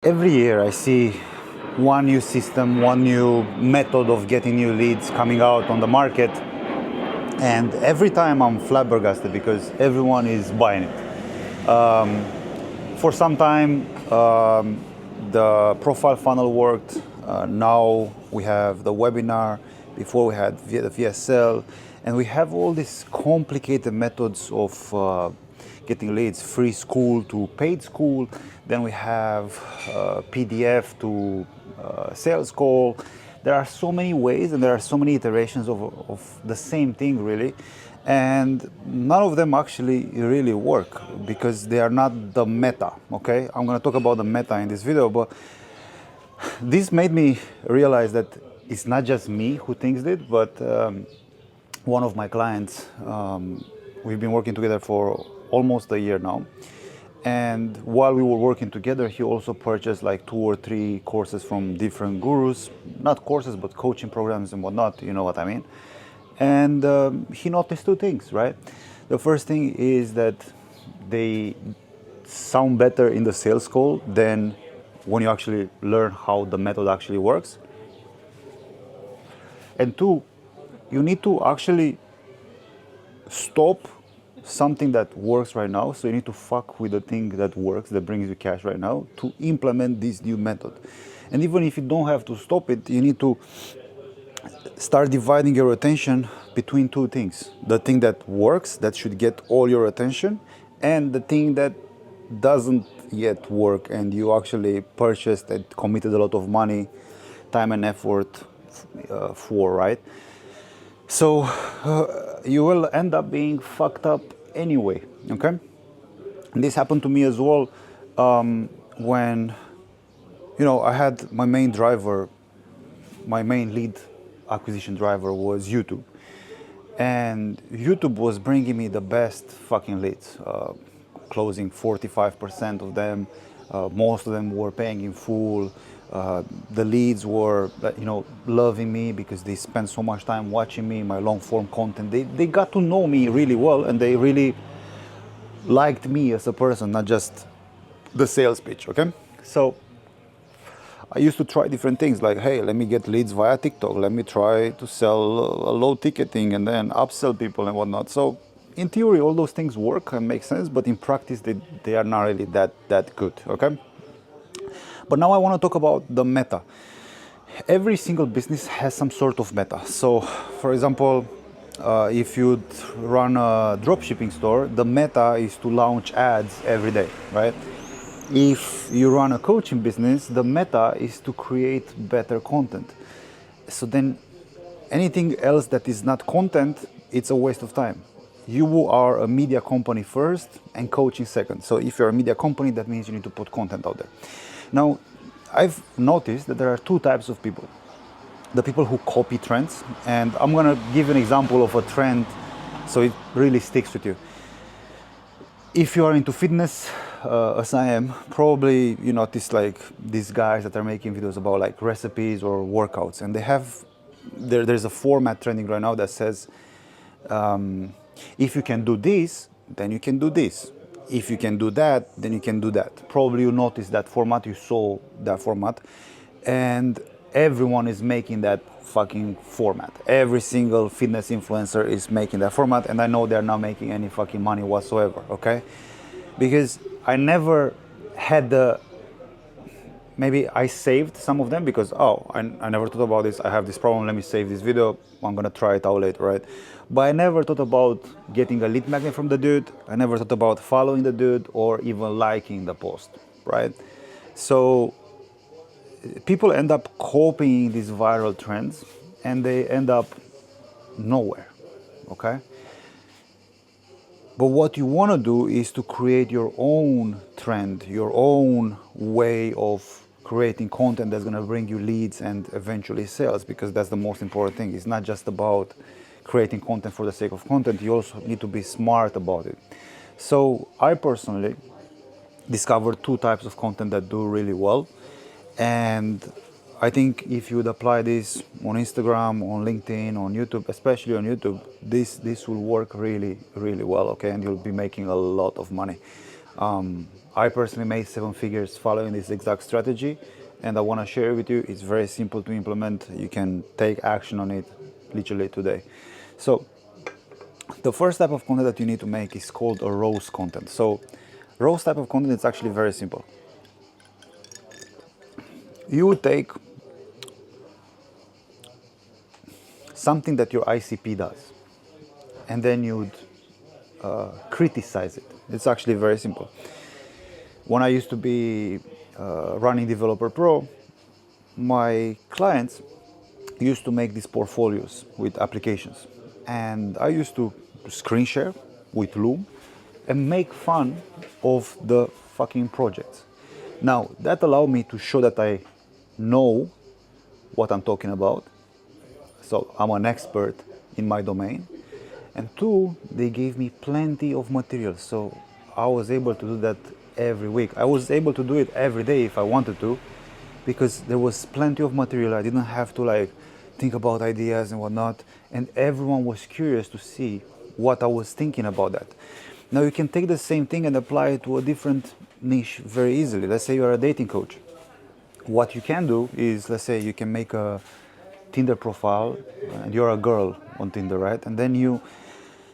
Every year I see one new system, one new method of getting new leads coming out on the market, and every time I'm flabbergasted because everyone is buying it. For some time, the profile funnel worked. Now we have the webinar. Before we had the VSL, and we have all these complicated methods of getting leads, free school to paid school. Then we have PDF to sales call. There are so many ways and there are so many iterations of the same thing really. And none of them actually really work because they are not the meta, okay? I'm gonna talk about the meta in this video, but this made me realize that it's not just me who thinks it, but one of my clients, we've been working together for almost a year now. And while we were working together, he also purchased like 2 or 3 courses from different gurus, not courses, but coaching programs and whatnot, you know what I mean. And he noticed 2 things, right? The first thing is that they sound better in the sales call than when you actually learn how the method actually works. And 2, you need to actually stop something that works right now. So you need to fuck with the thing that works, that brings you cash right now, to implement this new method. And even if you don't have to stop it, you need to start dividing your attention between 2 things. The thing that works, that should get all your attention, and the thing that doesn't yet work and you actually purchased and committed a lot of money, time and effort for, right? So you will end up being fucked up anyway, okay? And this happened to me as well when, you know, I had my main driver, my main lead acquisition driver was YouTube. And YouTube was bringing me the best fucking leads, closing 45% of them. Most of them were paying in full. The leads were, you know, loving me because they spent so much time watching me, my long form content. They got to know me really well and they really liked me as a person, not just the sales pitch, okay? So I used to try different things like, hey, let me get leads via TikTok. Let me try to sell a low ticketing and then upsell people and whatnot. So in theory, all those things work and make sense, but in practice, they are not really that good, okay? But now I want to talk about the meta. Every single business has some sort of meta. So, for example, if you run a dropshipping store, the meta is to launch ads every day, right? If you run a coaching business, the meta is to create better content. So then anything else that is not content, it's a waste of time. You are a media company first and coaching second. So if you're a media company, that means you need to put content out there. Now, I've noticed that there are 2 types of people. The people who copy trends, and I'm gonna give an example of a trend so it really sticks with you. If you are into fitness, as I am, probably you notice like these guys that are making videos about like recipes or workouts, and they have, there's a format trending right now that says, if you can do this, then you can do this. If you can do that, then you can do that. Probably you noticed that format, you saw that format, and everyone is making that fucking format. Every single fitness influencer is making that format, and I know they're not making any fucking money whatsoever, okay? Because I never had the, maybe I saved some of them because, oh, I never thought about this, I have this problem, let me save this video, I'm gonna try it out later, right? But I never thought about getting a lead magnet from the dude, I never thought about following the dude or even liking the post, right? So people end up copying these viral trends and they end up nowhere, okay? But what you want to do is to create your own trend, your own way of creating content that's going to bring you leads and eventually sales, because that's the most important thing. It's not just about creating content for the sake of content. You also need to be smart about it. So I personally discovered 2 types of content that do really well. And I think if you would apply this on Instagram, on LinkedIn, on YouTube, especially on YouTube, this will work really, really well, okay? And you'll be making a lot of money. I personally made 7 figures following this exact strategy, and I want to share it with you. It's very simple to implement. You can take action on it literally today. So the first type of content that you need to make is called a roast content. So roast type of content is actually very simple. You would take something that your ICP does, and then you'd criticize it. It's actually very simple. When I used to be running Developer Pro, my clients used to make these portfolios with applications, and I used to screen share with Loom and make fun of the fucking projects. Now that allowed me to show that I know what I'm talking about, so I'm an expert in my domain, and two, they gave me plenty of material, so I was able to do that every week. I was able to do it every day if I wanted to, because there was plenty of material. I didn't have to like think about ideas and whatnot, and everyone was curious to see what I was thinking about that. Now you can take the same thing and apply it to a different niche very easily. Let's say you're a dating coach. What you can do is, let's say you can make a Tinder profile and you're a girl on Tinder, right? And then you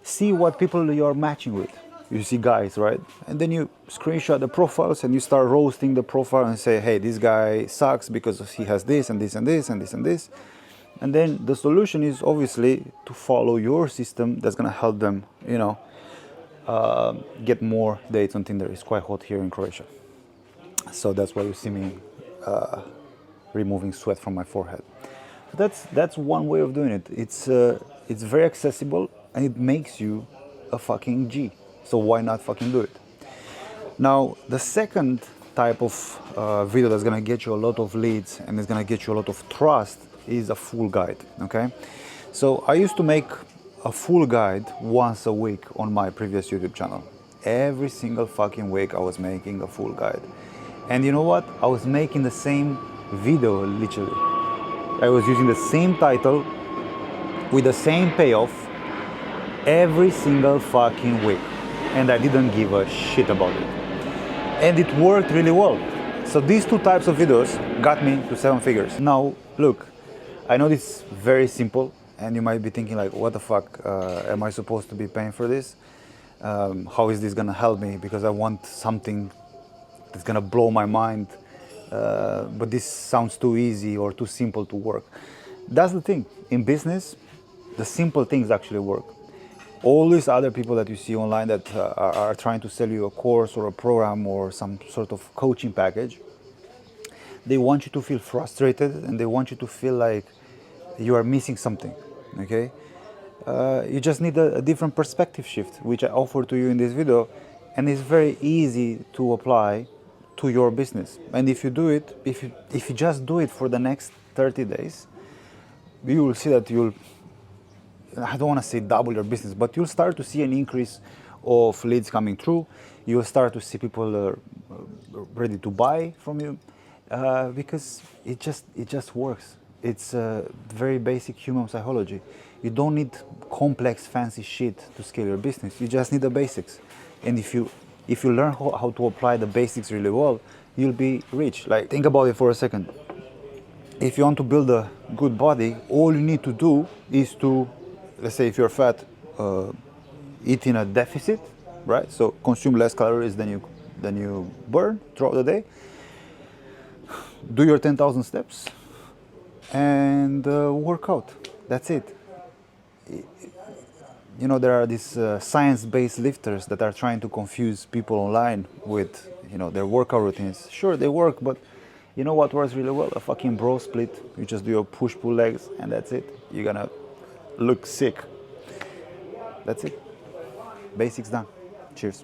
see what people you're matching with. You see guys, right? And then you screenshot the profiles and you start roasting the profile and say, hey, this guy sucks because he has this and this and this and this and this. And then the solution is obviously to follow your system that's gonna help them, get more dates on Tinder. It's quite hot here in Croatia. So that's why you see me removing sweat from my forehead. So that's one way of doing it. It's very accessible and it makes you a fucking G. So why not fucking do it? Now, the second type of video that's gonna get you a lot of leads and is gonna get you a lot of trust is a full guide, okay? So I used to make a full guide once a week on my previous YouTube channel. Every single fucking week I was making a full guide. And you know what? I was making the same video, literally. I was using the same title with the same payoff every single fucking week. And I didn't give a shit about it. And it worked really well. So these two types of videos got me to 7 figures. Now, look, I know this is very simple and you might be thinking like, what the fuck, am I supposed to be paying for this? How is this gonna help me? Because I want something that's gonna blow my mind, but this sounds too easy or too simple to work. That's the thing, in business, the simple things actually work. All these other people that you see online that are trying to sell you a course or a program or some sort of coaching package, they want you to feel frustrated and they want you to feel like you are missing something, okay? You just need a different perspective shift, which I offer to you in this video, and it's very easy to apply to your business. And if you do it, if you just do it for the next 30 days, you will see that I don't want to say double your business, but you'll start to see an increase of leads coming through. You'll start to see people ready to buy from you because it just works. It's very basic human psychology. You don't need complex, fancy shit to scale your business. You just need the basics. And if you learn how to apply the basics really well, you'll be rich. Like, think about it for a second. If you want to build a good body, all you need to do is to, let's say if you're fat, eat in a deficit, right? So consume less calories than you burn throughout the day. Do your 10,000 steps and work out. That's it. You know, there are these science-based lifters that are trying to confuse people online with, their workout routines. Sure, they work, but you know what works really well? A fucking bro split. You just do your push-pull legs and that's it. You're gonna look sick. That's it. Basics done. Cheers.